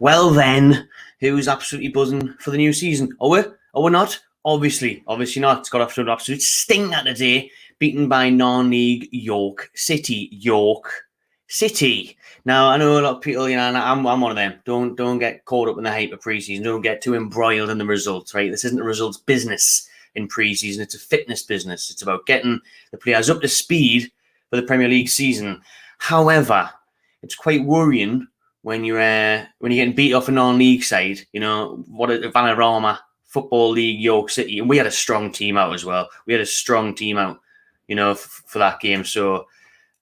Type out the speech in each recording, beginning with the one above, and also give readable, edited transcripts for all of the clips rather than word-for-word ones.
Well then, who's absolutely buzzing for the new season? Are we? Are we not? Obviously not. It's got off to an absolute stinker today, beaten by non-league York City. Now, I know a lot of people, and I'm one of them. Don't get caught up in the hype of preseason. Don't get too embroiled in the results, right? This isn't a results business in preseason. It's a fitness business. It's about getting the players up to speed for the Premier League season. However, it's quite worrying when you're getting beat off a non-league side. What a Vanarama Football League York City, and we had a strong team out as well. We had a strong team out, for that game. So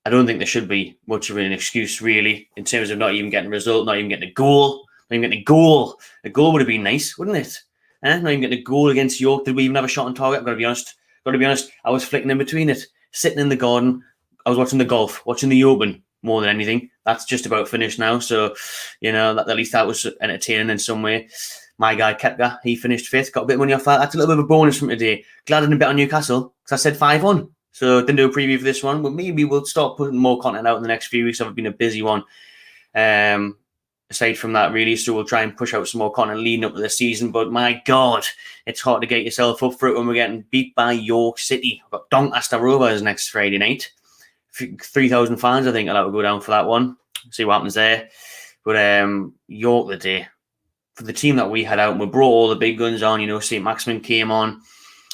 I don't think there should be much of an excuse, really, in terms of not even getting a result, not even getting a goal. Not even getting a goal. A goal would have been nice, wouldn't it? Not even getting a goal against York. Did we even have a shot on target? I've got to be honest. I was flicking in between it, sitting in the garden. I was watching the golf, watching the Open more than anything. That's just about finished now. So, at least that was entertaining in some way. My guy Kepka, he finished fifth, got a bit of money off that. That's a little bit of a bonus from today. Glad I didn't bet on Newcastle because I said 5-1. So didn't do a preview for this one, but maybe we'll start putting more content out in the next few weeks. I've been a busy one. Aside from that, really, so we'll try and push out some more content leading up to the season. But my God, it's hard to get yourself up for it when we're getting beat by York City. We've got Doncaster Rovers next Friday night. 3,000 fans, I think, I'll have to go down for that one. See what happens there. But York the day. For the team that we had out, we brought all the big guns on. Saint-Maximin came on.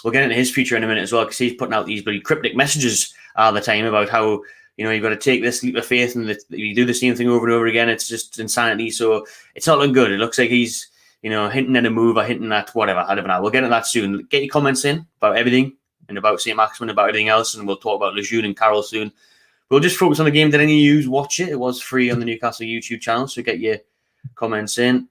We'll get into his future in a minute as well, because he's putting out these bloody cryptic messages all the time about how, you've got to take this leap of faith, and you do the same thing over and over again. It's just insanity. So it's not looking good. It looks like he's, hinting at a move or hinting at whatever. I don't know. We'll get into that soon. Get your comments in about everything and about Saint-Maximin, about everything else, and we'll talk about Lejuene and Carroll soon. We'll just focus on the game. Did any of you watch it? It was free on the Newcastle YouTube channel, so get your comments in.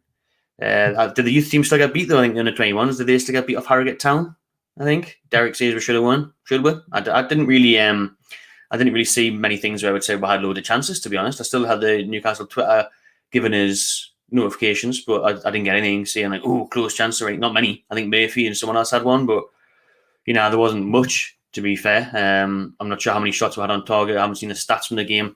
Did the youth team still get beat, though? I think the under-21s. Did they still get beat off Harrogate Town? I think Derek says we should have won. Should we? I didn't really see many things where I would say we had loads of chances, to be honest. I still had the Newcastle Twitter giving us notifications, but I didn't get anything saying like, oh, close chance. Right? Not many. I think Murphy and someone else had one, but there wasn't much, to be fair. I'm not sure how many shots we had on target. I haven't seen the stats from the game.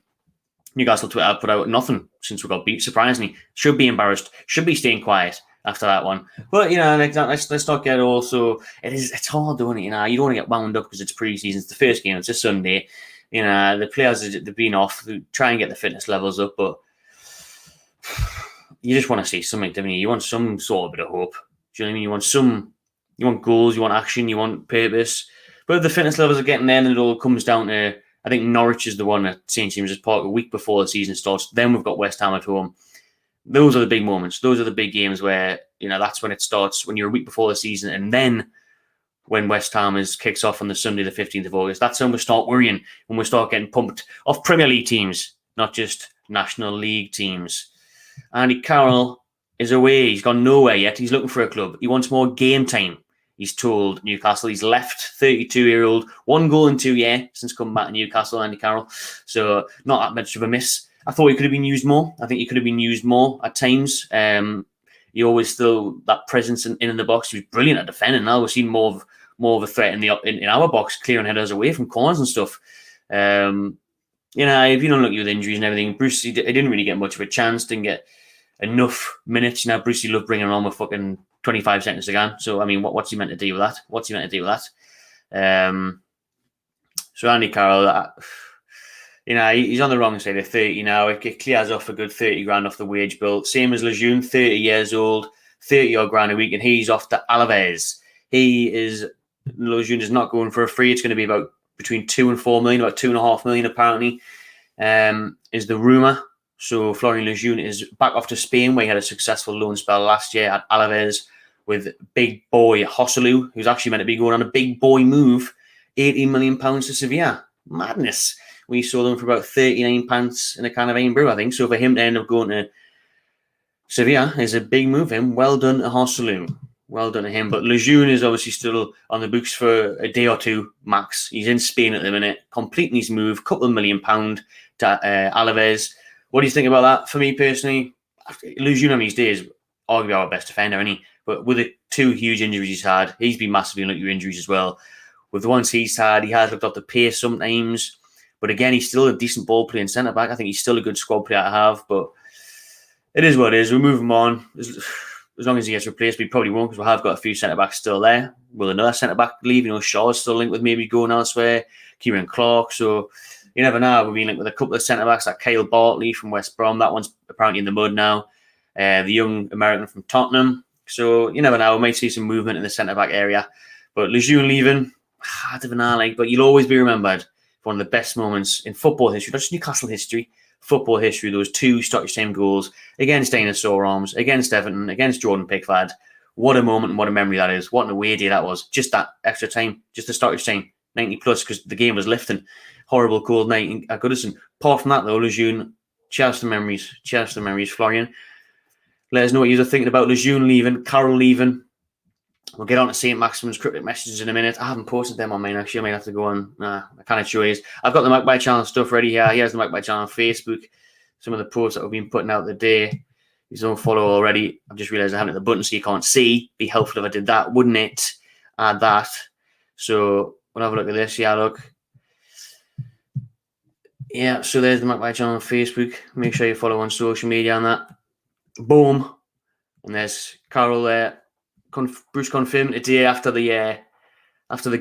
Newcastle Twitter put out nothing since we got beat, surprisingly. Should be embarrassed. Should be staying quiet after that one. But, let's not get also... It's hard, though, isn't it? You don't want to get wound up because it's pre-season. It's the first game. It's a Sunday. The players, they've been off. They try and get the fitness levels up, but you just want to see something, don't you? You want some sort of bit of hope. Do you know what I mean? You want goals, you want action, you want purpose. But if the fitness levels are getting there, and it all comes down to... I think Norwich is the one at St. James's Park a week before the season starts. Then we've got West Ham at home. Those are the big moments. Those are the big games where, that's when it starts, when you're a week before the season. And then when West Ham kicks off on the Sunday, the 15th of August, that's when we start worrying, when we start getting pumped off Premier League teams, not just National League teams. Andy Carroll is away. He's gone nowhere yet. He's looking for a club. He wants more game time. He's told Newcastle. He's left, 32-year-old, 1 goal in 2 years since coming back to Newcastle, Andy Carroll. So not that much of a miss. I thought he could have been used more. I think he could have been used more at times. He always still that presence in the box. He was brilliant at defending. Now we've seen more of a threat in our box, clearing headers away from corners and stuff. If you don't look at with injuries and everything, Brucey didn't really get much of a chance. Didn't get enough minutes. Brucey loved bringing him on with fucking 25 seconds again. So, I mean, what's he meant to do with that? So, Andy Carroll, he's on the wrong side of 30 now. It clears off a good 30 grand off the wage bill. Same as Lejuene, 30 years old, 30 odd grand a week, and he's off to Alaves. Lejuene is not going for a free. It's going to be about between 2 and 4 million, about 2.5 million apparently, is the rumour. So, Florian Lejuene is back off to Spain, where he had a successful loan spell last year at Alaves, with big boy Joselu, who's actually meant to be going on a big boy move, £18 million to Sevilla. Madness. We saw them for about £39 in a can of Iron Brew, I think. So for him to end up going to Sevilla is a big move for him. Well done to Joselu. Well done to him. But Lejuene is obviously still on the books for a day or two, max. He's in Spain at the minute, completing his move, couple of £1 million to Alaves. What do you think about that? For me personally, Lejuene on these days, arguably our best defender, isn't he? But with the 2 huge injuries he's had, he's been massively unlucky with injuries as well. With the ones he's had, he has looked up the pace sometimes. But again, he's still a decent ball playing centre-back. I think he's still a good squad player to have. But it is what it is. We'll move him on. As long as he gets replaced, we probably won't because we have got a few centre-backs still there. Will another centre-back leave? Shaw's still linked with maybe going elsewhere. Kieran Clark. So you never know. We've been linked with a couple of centre-backs like Kyle Bartley from West Brom. That one's apparently in the mud now. The young American from Tottenham. So you never know. We might see some movement in the centre-back area. But Lejuene leaving, I don't know. But you'll always be remembered for one of the best moments in football history, not just Newcastle history. Football history, those 2 Scottish team goals against Dinosaur Arms, against Everton, against Jordan Pickford. What a moment and what a memory that is. What an away day that was. Just that extra time, just the Scottish time, 90 plus, because the game was lifting. Horrible cold night at Goodison. Apart from that, though, Lejuene, cheers to memories. Cheers to memories, Florian. Let us know what you're thinking about Lejuene leaving, Carroll leaving. We'll get on to Saint-Maximin's cryptic messages in a minute. I haven't posted them on mine, actually. I might have to go on. I can't show you. I've got the Magpie channel stuff ready here. Here's the Magpie channel on Facebook. Some of the posts that we've been putting out today. If you don't follow already, I've just realised I haven't hit the button so you can't see. Be helpful if I did that, wouldn't it? Add that. So we'll have a look at this. Yeah, look. Yeah, so there's the Magpie channel on Facebook. Make sure you follow on social media on that. Boom. And there's Carroll there. Bruce confirmed today after the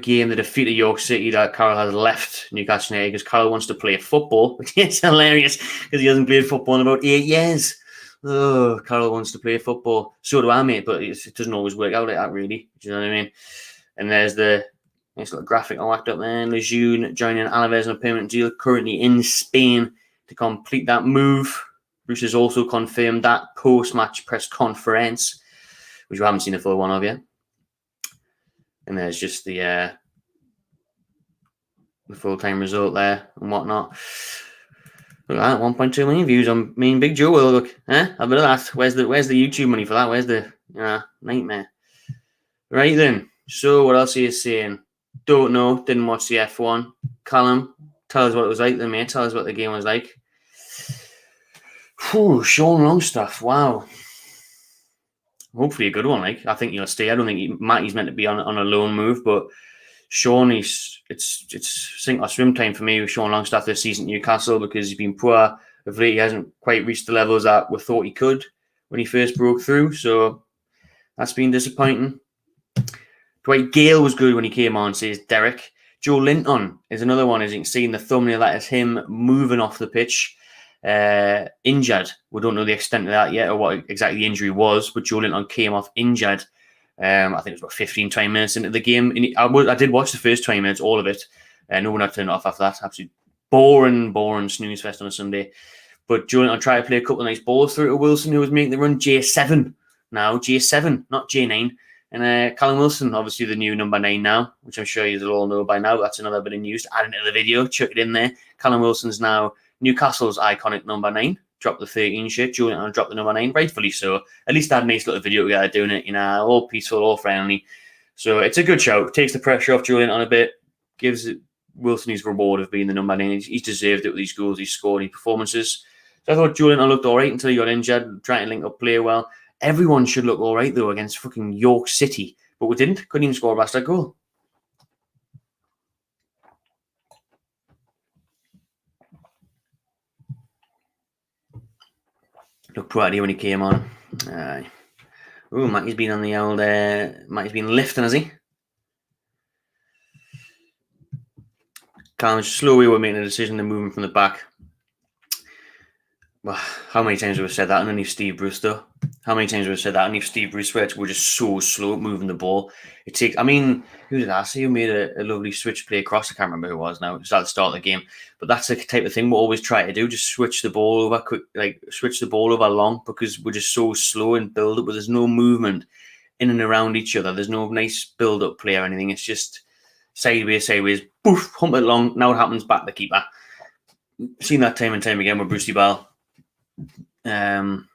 game, the defeat of York City, that Carroll has left Newcastle United because Carroll wants to play football, which is hilarious because he hasn't played football in about 8 years. Oh, Carroll wants to play football. So do I, mate, but it doesn't always work out like that, really. Do you know what I mean? And there's the nice little graphic I whacked up there. Lejuene joining Alaves on a permanent deal, currently in Spain to complete that move. Bruce has also confirmed that post-match press conference, which we haven't seen a full one of yet. And there's just the full-time result there and whatnot. Look at that, 1.2 million views on me and Big Joe. Well, look, a bit of that. Where's the YouTube money for that? Where's the nightmare? Right then. So what else are you saying? Don't know. Didn't watch the F1. Callum, tell us what it was like then, mate. Tell us what the game was like. Whew, Sean Longstaff. Wow. Hopefully a good one. Like, I think he'll stay. I don't think Matty's meant to be on a loan move, but Sean, it's sink or swim time for me with Sean Longstaff this season at Newcastle because he's been poor. Of late, he hasn't quite reached the levels that we thought he could when he first broke through. So that's been disappointing. Dwight Gale was good when he came on, says Derek. Joe Linton is another one, as you can see in the thumbnail. That is him moving off the pitch. Injured. We don't know the extent of that yet or what exactly the injury was, but Joe Linton came off injured. I think it was about 15, 20 minutes into the game. And I did watch the first 20 minutes, all of it. No one had turned it off after that. Absolutely boring snooze fest on a Sunday. But Joe Linton tried to play a couple of nice balls through to Wilson, who was making the run. J7 now, J7, not J9. And Callum Wilson, obviously the new number 9 now, which I'm sure you all know by now. That's another bit of news to add into the video. Chuck it in there. Callum Wilson's now Newcastle's iconic number 9. Dropped the 13 shit. Julian dropped the number 9, rightfully so. At least had a nice little video together doing it, all peaceful, all friendly. So it's a good show. Takes the pressure off Julian on a bit. Gives Wilson his reward of being the number 9. He's deserved it with these goals he's scored, these performances. So I thought Julian looked all right until he got injured, trying to link up play well. Everyone should look all right, though, against fucking York City. But we didn't. Couldn't even score a bastard goal. Looked pretty when he came on. Matty's been on the old... Matty's been lifting, has he? Callum's slowly we're making a decision to move him from the back. Well, how many times have we said that underneath Steve Bruce, though? How many times have we said that underneath Steve Bruce, where we're just so slow at moving the ball? It takes... who did I see who made a lovely switch play across? I can't remember who it was now. It's at the start of the game. But that's the type of thing we always try to do, just switch the ball over quick, switch the ball over long, because we're just so slow in build-up, but there's no movement in and around each other. There's no nice build-up play or anything. It's just sideways, poof, hump it long. Now it happens back to the keeper. Seen that time and time again with Brucey Ball. In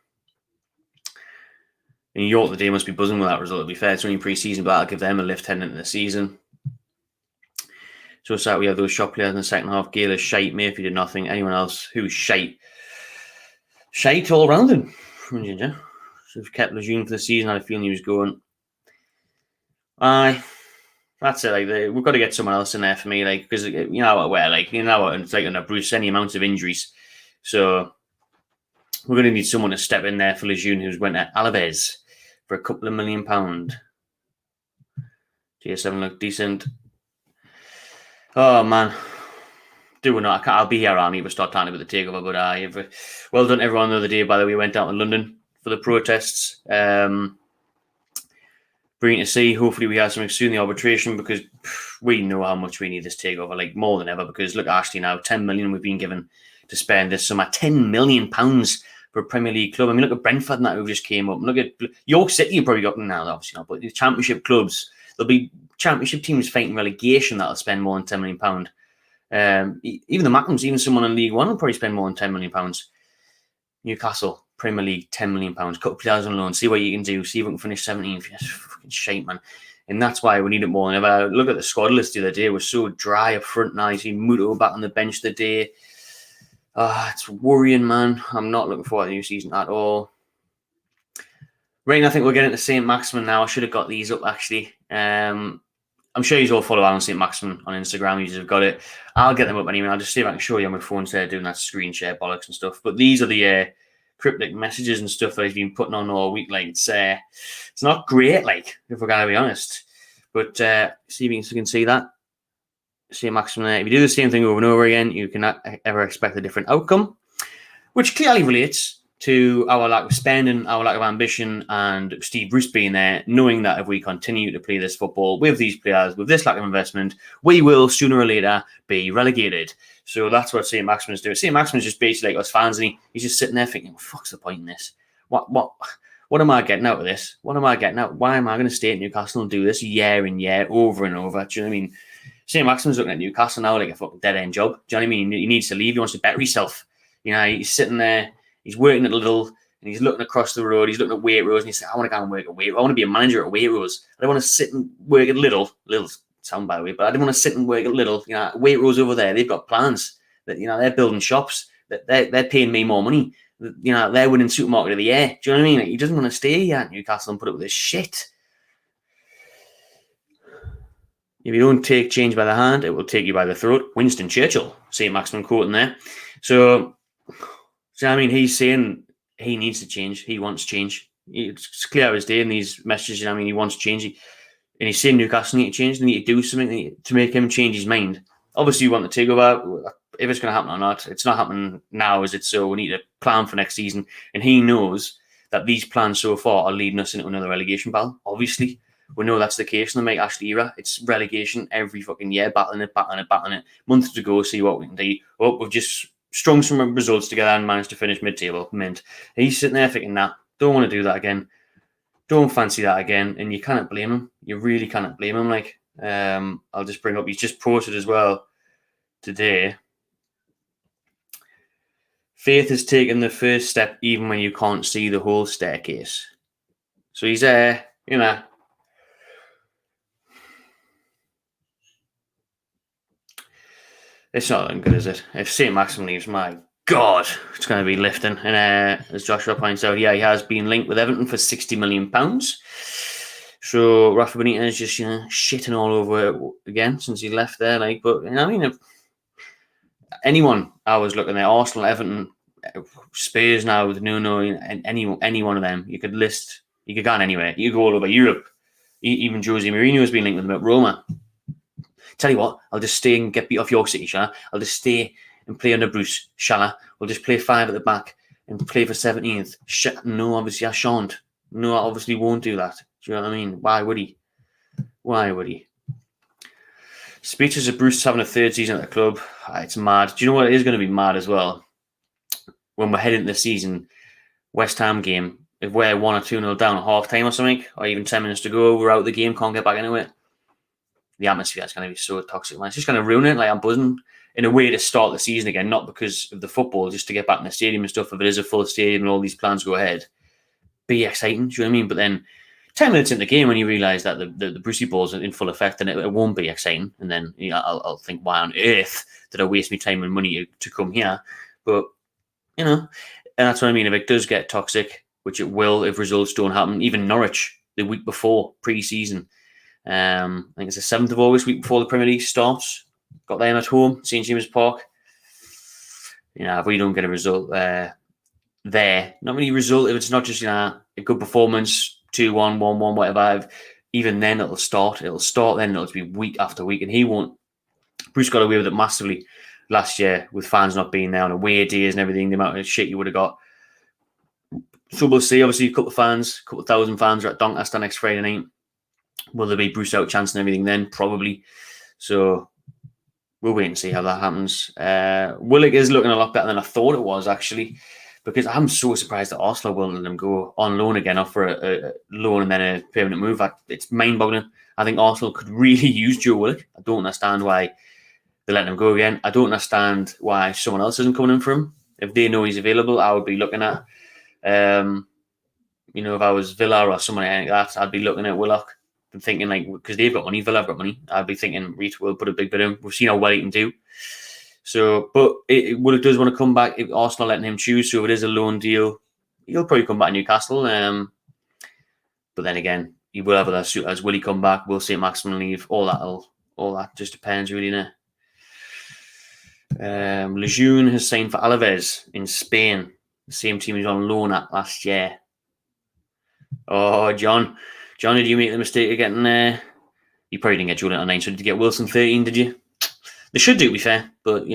York, the day must be buzzing with that result, to be fair. It's only pre-season, but I'll give them a lift heading into the season. So it's like we have those shot players in the second half. Gale is shite. Murphy did nothing. Anyone else who's shite? Shite all round him. So we've kept Lejuene for the season. I had a feeling he was going. That's it. We've got to get someone else in there for me, because you know what we're like. You know what it's like under Bruce, any amount of injuries. So We're going to need someone to step in there for Lejuene, who's went at Alaves for a couple of £1 million. GS7 look decent. Oh, man. Do or not, I'll be here. I'll need to start talking about the takeover. But well done, everyone. The other day, by the way, we went out to London for the protests. Brilliant to see. Hopefully, we have something soon in the arbitration, because we know how much we need this takeover, like more than ever. Because look, Ashley, now 10 million we've been given to spend this summer. £10 million for a Premier League club. I mean, look at Brentford and that who just came up. Look at York City, you probably got them now, obviously not, but the Championship clubs, there'll be Championship teams fighting relegation that'll spend more than £10 million. Even the Macklins, even someone in League One will probably spend more than £10 million. Newcastle, Premier League, £10 million. Couple of players on loan, see what you can do, see if we can finish 17th. Yes, fucking shite, man. And that's why we need it more than ever. Look at the squad list the other day, it was so dry up front now. You see Muto back on the bench today. It's worrying, man. I'm not looking forward to the new season at all. Right, I think we're getting to Saint-Maximin now. I should have got these up, actually. I'm sure you all follow Alan Saint-Maximin on Instagram. You have got it. I'll get them up anyway. I'll just see if I can show you on my phone instead of doing that screen share bollocks and stuff. But these are the cryptic messages and stuff that I've been putting on all week. Like, it's not great, like, if we're going to be honest. But see if you can see that. Saint-Maximin there. If you do the same thing over and over again, you cannot ever expect a different outcome, which clearly relates to our lack of spending, our lack of ambition, and Steve Bruce being there, knowing that if we continue to play this football with these players, with this lack of investment, we will sooner or later be relegated. So that's what Saint-Maximin's doing. Saint-Maximin's just basically like us fans, and he's just sitting there thinking, what the fuck's the point in this? What am I getting out of this? What am I getting out? Why am I going to stay at Newcastle and do this year in, year over and over? Do you know what I mean? Saint-Maximin's looking at Newcastle now like a fucking dead-end job. Do you know what I mean? He needs to leave. He wants to better himself. You know, he's sitting there, he's working at Little, and he's looking across the road. He's looking at Waitrose, and he said, I want to go and work at Waitrose. I want to be a manager at Waitrose. I don't want to sit and work at Little. Little's sound, by the way, but I don't want to sit and work at Little. You know, Waitrose over there, they've got plans. That, you know, they're building shops. That they're paying me more money. You know, they're winning Supermarket of the Year. Do you know what I mean? Like, he doesn't want to stay here at Newcastle and put up with this shit. If you don't take change by the hand, it will take you by the throat. Winston Churchill, Saint-Maximin quoting there. So I mean, he's saying he needs to change. He wants change. It's clear as day in these messages. You know, I mean, he wants change. And he's saying Newcastle need to change. They need to do something to make him change his mind. Obviously, you want the takeover. If it's going to happen or not, it's not happening now, is it? So we need to plan for next season. And he knows that these plans so far are leading us into another relegation battle, obviously. We know that's the case in the Mike Ashley era. It's relegation every fucking year, battling it. Months to go, see what we can do. Oh, we've just strung some results together and managed to finish mid-table. Mint. He's sitting there thinking, nah, don't want to do that again. Don't fancy that again. And you cannot blame him. You really cannot blame him. Like, I'll just bring up, he's just posted as well today. Faith has taken the first step even when you can't see the whole staircase. So he's there, you know. It's not looking good, is it? If Saint-Maximin leaves, my God, it's going to be lifting. And as Joshua points out, yeah, he has been linked with Everton for £60 million. So Rafa Benitez just, you know, shitting all over it again since he left there. Like, but you know, I mean, if anyone I was looking at, Arsenal, Everton, Spurs now with Nuno, and any one of them, you could list. You could go on anywhere. You could go all over Europe. Even Jose Mourinho has been linked with them at Roma. Tell you what, I'll just stay and get beat off York City, shall I? I'll just stay and play under Bruce, shall I? We'll just play 5 at the back and play for 17th. No, obviously I shan't. No, I obviously won't do that. Do you know what I mean? Why would he? Why would he? Speeches of Bruce having a third season at the club. It's mad. Do you know what? It is going to be mad as well. When we're heading into the season, West Ham game, if we're 1 or 2-0 down at half time or something, or even 10 minutes to go, we're out of the game, can't get back into it. The atmosphere is going to be so toxic, man. It's just going to ruin it. Like, I'm buzzing in a way to start the season again, not because of the football, just to get back in the stadium and stuff. If it is a full stadium and all these plans go ahead, be exciting. Do you know what I mean? But then 10 minutes into the game, when you realise that the Brucey ball's in full effect, and it won't be exciting. And then, you know, I'll think, why on earth did I waste my time and money to come here? But, you know, and that's what I mean. If it does get toxic, which it will if results don't happen, even Norwich the week before, pre-season, I think it's the 7th of August, week before the Premier League starts. Got them at home, St James's Park. You know, if we don't get a result, there. Not really result if it's not just a good performance, 2-1, 1-1, whatever. Even then, it'll start. It'll start then. It'll be week after week, and he won't. Bruce got away with it massively last year with fans not being there on away days and everything. The amount of shit you would have got. So we'll see. Obviously, a couple of thousand fans are at Doncaster next Friday night. Will there be Bruce out chance and everything then? Probably. So we'll wait and see how that happens. Willock is looking a lot better than I thought it was, actually, because I'm so surprised that Arsenal will let him go on loan again, off for a loan and then a permanent move. It's mind-boggling. I think Arsenal could really use Joe Willock. I don't understand why they're letting him go again. I don't understand why someone else isn't coming in for him. If they know he's available, I would be looking at, if I was Villa or someone like that, I'd be looking at Willock and thinking, because they've got money, Villa have got money, I'd be thinking, Reed will put a big bid in. We've seen how well he can do. So, but Willock does want to come back. If Arsenal letting him choose, so if it is a loan deal, he'll probably come back to Newcastle. But then again, he will have other suitors. Will he come back? Will Saint-Maximin leave? All that just depends, really, innit? Lejuene has signed for Alaves in Spain, the same team he was on loan at last year. Oh, John, did you make the mistake of getting you probably didn't get Julian on 9, so did you get Wilson 13, did you? They should do, to be fair, but,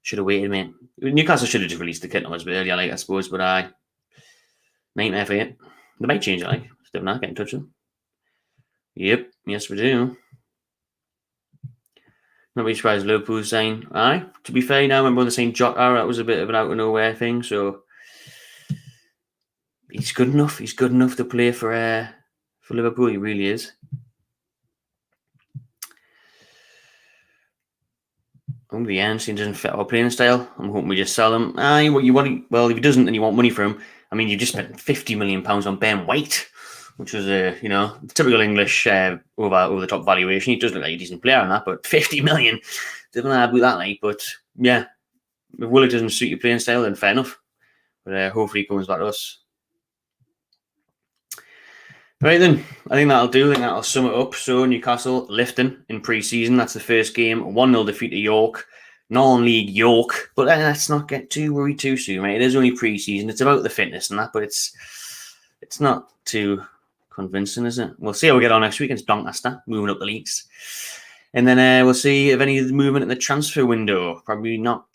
should have waited, mate. Newcastle should have just released the kit numbers a bit earlier, I suppose, but 9 for it. They might change it, Still not get in touch with them. Yep, yes, we do. Not really surprised Liverpool's saying, to be fair, now remember when they're saying Jota, that was a bit of an out of nowhere thing, so he's good enough. He's good enough to play for Liverpool. He really is. The Anderson doesn't fit our playing style. I'm hoping we just sell him. Well, if he doesn't, then you want money for him. I mean, you just spent £50 million on Ben White, which was typical English over the top valuation. He does look like a decent player on that, but 50 million, doesn't add with that, But yeah, if Willock doesn't suit your playing style, then fair enough. But hopefully he comes back to us. Right then, I think that'll do. I think that'll sum it up. So Newcastle lifting in pre-season. That's the first game. 1-0 defeat to York. Non-league York. But let's not get too worried too soon, mate. It is only pre-season. It's about the fitness and that, but it's not too convincing, is it? We'll see how we get on next week against Doncaster, moving up the leagues. And then we'll see if any movement in the transfer window. Probably not.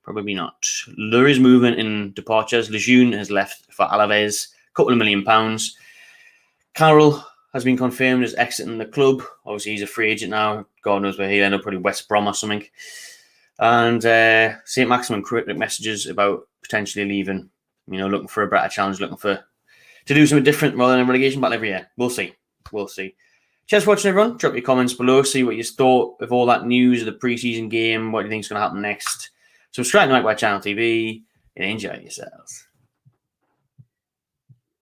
There is movement in departures. Lejuene has left for Alaves. A couple of £1 million. Carroll has been confirmed as exiting the club. Obviously, he's a free agent now. God knows where he'll end up, probably West Brom or something. And Saint-Maximin cryptic messages about potentially leaving, looking for a better challenge, looking to do something different rather than a relegation battle every year. We'll see. Cheers for watching, everyone. Drop your comments below. See what you thought of all that news of the pre-season game. What do you think is going to happen next? Subscribe to my channel TV and enjoy yourselves.